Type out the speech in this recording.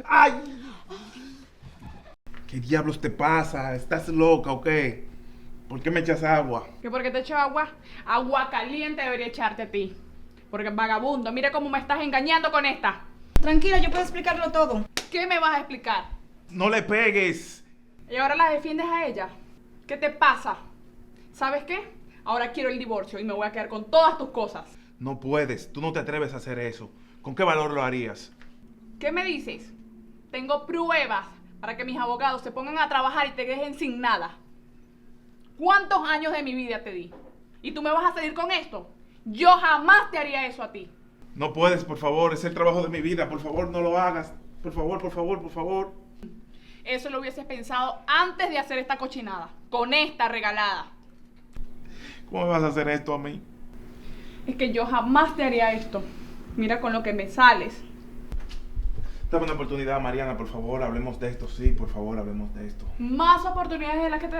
¡Ay! ¿Qué diablos te pasa? ¿Estás loca o qué? ¿Por qué me echas agua? ¿Que por qué te echo agua? Agua caliente debería echarte a ti. Porque vagabundo, mira cómo me estás engañando con esta. Tranquila, yo puedo explicarlo todo. ¿Qué me vas a explicar? ¡No le pegues! ¿Y ahora la defiendes a ella? ¿Qué te pasa? ¿Sabes qué? Ahora quiero el divorcio y me voy a quedar con todas tus cosas. No puedes, tú no te atreves a hacer eso. ¿Con qué valor lo harías? ¿Qué me dices? Tengo pruebas para que mis abogados se pongan a trabajar y te dejen sin nada. ¿Cuántos años de mi vida te di? ¿Y tú me vas a seguir con esto? Yo jamás te haría eso a ti. No puedes, por favor, es el trabajo de mi vida. Por favor, no lo hagas. Por favor, por favor, por favor. Eso lo hubieses pensado antes de hacer esta cochinada. Con esta regalada. ¿Cómo me vas a hacer esto a mí? Es que yo jamás te haría esto. Mira con lo que me sales. Dame una oportunidad, Mariana, por favor, hablemos de esto. Sí, por favor, hablemos de esto. Más oportunidades de las que te